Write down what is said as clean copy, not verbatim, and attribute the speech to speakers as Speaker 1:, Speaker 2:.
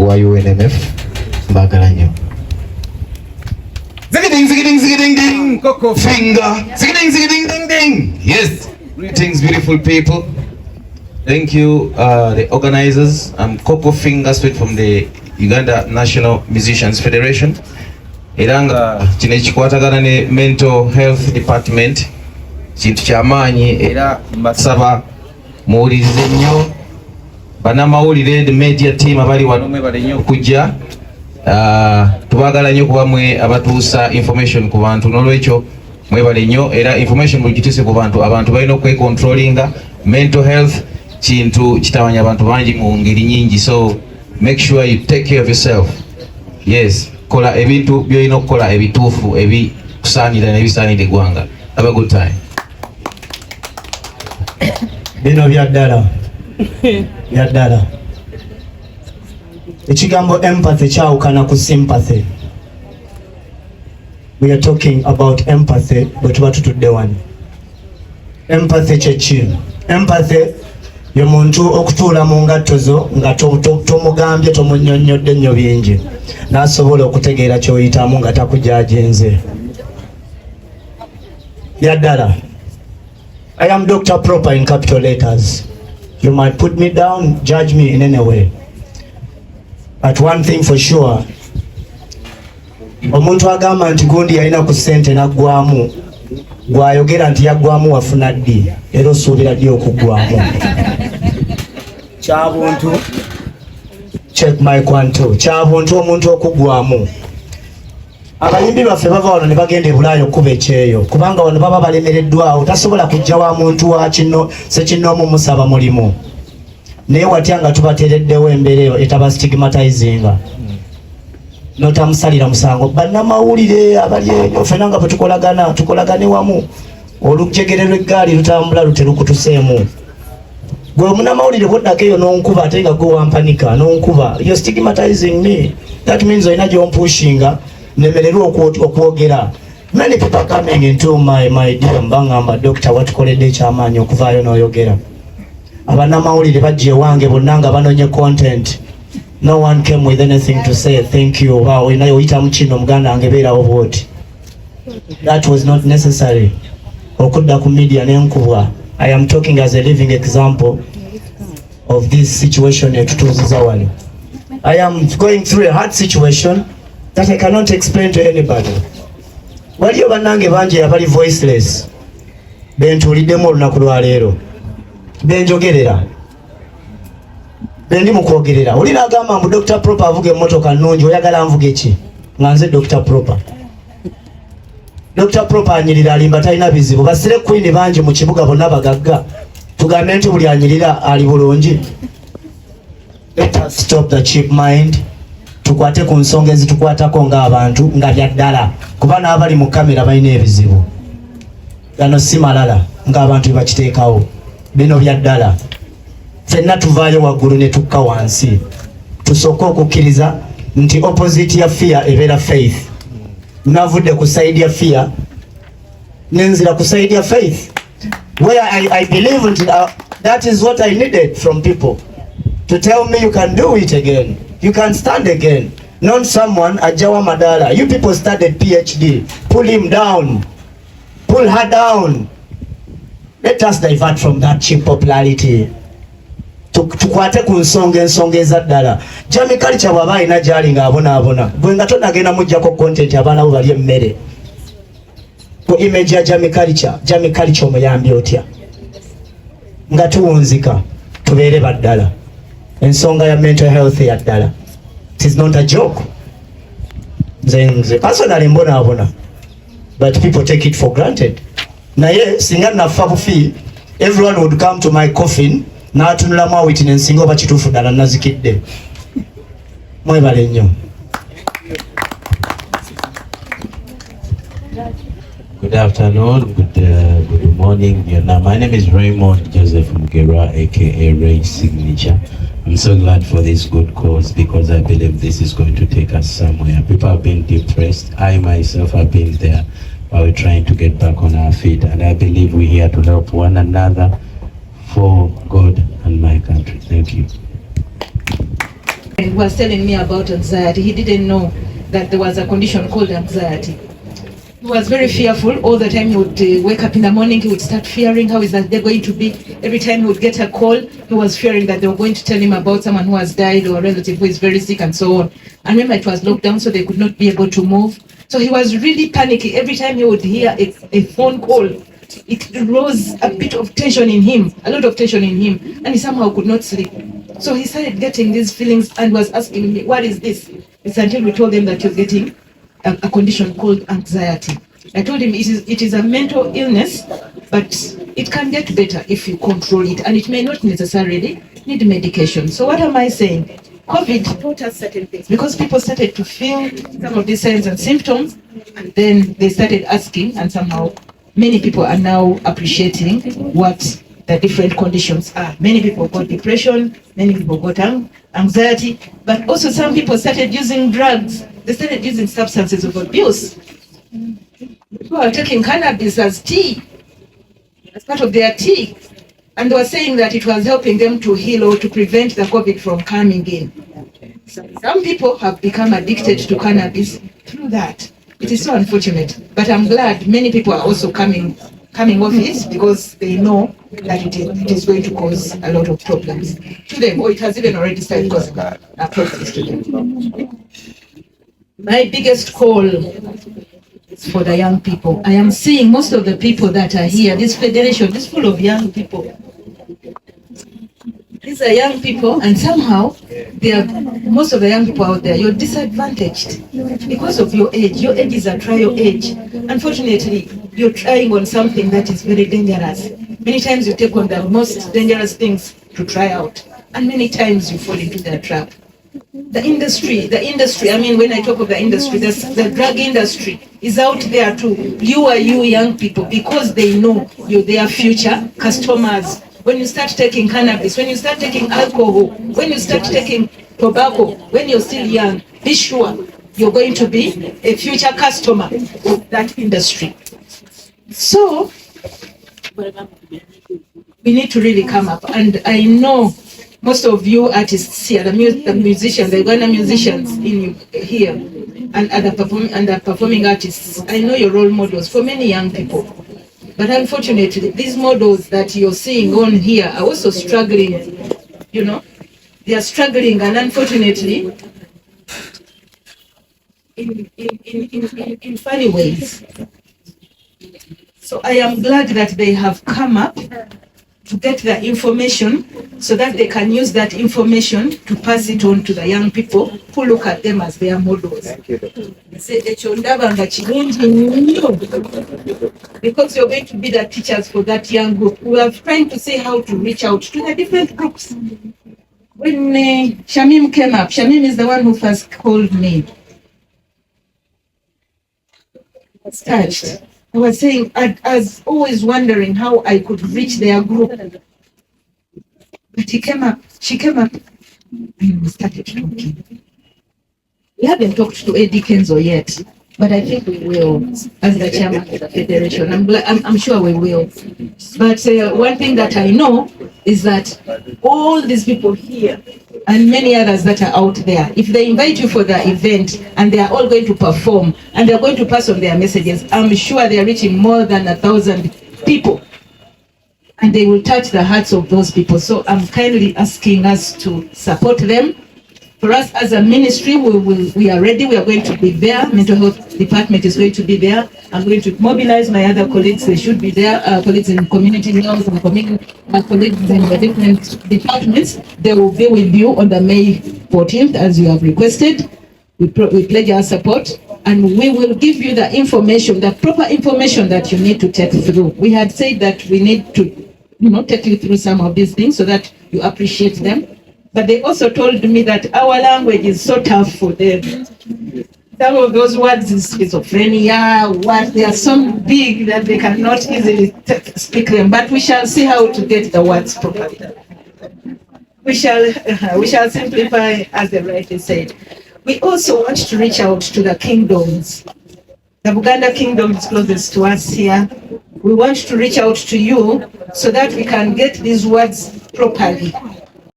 Speaker 1: wa UNMF mbagala nnyo. Zigiding, Coco Finger. Zigiding. Yes. Greetings, beautiful people. Thank you, the organizers. I'm Coco Finger, straight from the Uganda National Musicians Federation. Eranga kino ekikwatagana ne mental health department kintu kyamaanyi era mbasaba muwulirize nnyo bannamawulire the media team abali wano mwebale nnyo okujja. Tubagala nnyo kuba mwe abatuusa information ku bantu, n'olwekyo mwebale nnyo era information buli gituuse ku bantu. Abantu balina okwecontrollinga. Mental health kintu kitawanya abantu bangi mu ngeri nyingi, so make sure you take care of yourself. Yes, kola ebintu byolina okukola ebituufu ebikusaanira n'ebisaanira eggwanga. Have a good time.
Speaker 2: Bino byaddala byaddala. Ekigambo empathy kyawukana ku sympathy. We are talking about empathy, but tuba tutudde wano. Empathy kyeki? Empathy ye muntu okutuula mu ngatto zo nga tomugambye tomunnyonnyodde nnyo bingi n'asobola okutegeera ky'oyitamu nga takujajenze. Yaddala. I am Dr. Proper in capital letters. You might put me down, judge me in any way. But one thing for sure, omuntu agamba nti gundi yalina ku ssente naggwamu, gwayogera nti yaggwamu wafuna ddi era osuubira ddi okuggwamu. Kyabuntu, check my kwanto, kyabuntu omuntu okuggwamu. Abayimbi baffe bava wano ne bagenda e Bulaaya okkuba ekyeyo kubanga wano baba balemereddwawo, tasobola kujja wa muntu wa kino sekinnoomu musaba mulimu. Naye watya nga tubateereddewo embeera etaba stigmatizinga notamusalira musango. Bannamawulire abali eyo ffenna nga bwe tukolagane wamu, olujegere lw'eggaali lutambula luterukutuseemu. Gwe munnamawulire bw'oddako eyo n'onkuba ate nga gwe wampanika n'onkuba, you're stigmatizing me. That means olina gy'ompushinga nemererwa okwogera. Many people coming into my dear mbangamba doctor watukoledde ekyamaanyi okuvaayo n'oyogera. Abannamawulire bajja ewange bonna nga banonye content. No one came with anything to say thank you. Wow, inayo oyitamu kino muganda wange beerawo bwoti. That was not necessary. Okudda ku media n'enkubwa. I am talking as a living example of this situation etutuuziza wano. I am going through a hard situation that I cannot explain to anybody. Waliyo bannange bangi abali voiceless bentuuliddemu olunaku lwa leero benjogerera bendi mu kwogerera. Olina agamba mbu Dr. Proper avuga emmotoka nnungi, oyagala nvuge ki? Nga nze Dr. Proper. Dr. Proper anyirira alimba talina bizibu. Basire queen bangi mu kibuga bonna bagagga. Tugambe nti buli anyirira ali bulungi. Let us stop the cheap mind. Tukwate ku nsonga ezitukwatako ng'abantu nga byaddala. Kuba n'abali mu kamera balina ebizibu. Gano si malala ng'abantu bakiteekawo. Bino byaddala. Ffenna tuvaayo waggulu ne tukka wansi. Tusooke okukkiriza nti opposite ya fear ebeera faith. Navudde ku side ya fear nenzira ku side ya faith, where I believe that is what I needed from people to tell me you can do it again, you can stand again. Not someone ajawa madala. You people started PhD, pull him down, pull her down. Let us divert from that cheap popularity. Tukwate ku nsonga ezaddala. Jamie Culture bw'aba alina gy'ali ng'abonaabona, gwe nga tonagenda muggyako content abaana bo balya emmere. Ku image ya Jamie Culture omuyambi otya? Nga tuwunzika tubeere baddala. Ensonga ya mental health ya ddala. It is not a joke. Nze personally mbonaabona, but people take it for granted. Naye singa nafa bufi, everyone would come to my coffin n'atunulamu awitine nsinga oba kituufu ddala nazikidde. Mwebale nnyo.
Speaker 3: Good afternoon, good morning. My name is Raymond Joseph Mugera, aka Ray Signature. I'm so glad for this good cause because I believe this is going to take us somewhere. People have been depressed. I myself have been there, but we're trying to get back on our feet, and I believe we're here to help one another for God and my country. Thank you.
Speaker 4: He was telling me about anxiety. He didn't know that there was a condition called anxiety. He was very fearful. All the time he would wake up in the morning, he would start fearing how is that day going to be. Every time he would get a call, he was fearing that they were going to tell him about someone who has died or a relative who is very sick and so on. And remember, it was locked down, so they could not be able to move. So he was really panicky. Every time he would hear a phone call, it rose a bit of tension in him, a lot of tension in him, and he somehow could not sleep. So he started getting these feelings and was asking me, what is this? It's until we told him that you're getting a condition called anxiety. I told him it is a mental illness, but it can get better if you control it, and it may not necessarily need medication. So what am I saying? COVID taught us certain things because people started to feel some of these signs and symptoms, and then they started asking, and somehow many people are now appreciating what the different conditions are. Many people got depression, many people got anxiety, but also some people started using drugs. They started using substances of abuse. People are taking cannabis as tea, as part of their tea. And they were saying that it was helping them to heal or to prevent the COVID from coming in. Some people have become addicted to cannabis through that. It is so unfortunate, but I'm glad many people are also coming off it because they know that it is going to cause a lot of problems to them, or it has even already started causing problems to them. My biggest call is for the young people. I am seeing most of the people that are here, this federation is full of young people. These are young people, and somehow most of the young people out there, you're disadvantaged because of your age. Your age is a trial age. Unfortunately, you're trying on something that is very dangerous. Many times you take on the most dangerous things to try out, and many times you fall into their trap. The industry, I mean, when I talk of the industry, the drug industry is out there too. You young people, because they know you're their future customers. When you start taking cannabis, when you start taking alcohol, when you start taking tobacco, when you're still young, be sure you're going to be a future customer of that industry. So, we need to really come up. And I know most of you artists here, the musicians, the Uganda musicians here, and other performing artists, I know you're role models for many young people. But unfortunately, these models that you're seeing on here are also struggling, you know. They are struggling, and unfortunately, in funny ways. So I am glad that they have come up to get the information so that they can use that information to pass it on to the young people who look at them as their models. Because you're going to be the teachers for that young group. We are trying to see how to reach out to the different groups. When Shamim came up, Shamim is the one who first called me. I was touched. I was saying, I was always wondering how I could reach their group. But she came up, and we started talking. We haven't talked to Eddie Kenzo yet, but I think we will, as the chairman of the federation. I'm sure we will. But one thing that I know is that all these people here and many others that are out there, if they invite you for the event and they are all going to perform and they're going to pass on their messages, I'm sure they are reaching more than 1,000 people. And they will touch the hearts of those people. So I'm kindly asking us to support them. For us as a ministry, we are ready. We are going to be there. Mental health department is going to be there. I'm going to mobilize my other colleagues. They should be there. Colleagues in community health and my colleagues in the different departments. They will be with you on the May 14th as you have requested. We pledge our support, and we will give you the information, the proper information that you need to take through. We had said that we need to, take you through some of these things so that you appreciate them. But they also told me that our language is so tough for them. Some of those words is schizophrenia, they are so big that they cannot easily speak them. But we shall see how to get the words properly. We shall simplify, as the writer said. We also want to reach out to the kingdoms. The Buganda kingdom is closest to us here. We want to reach out to you so that we can get these words properly.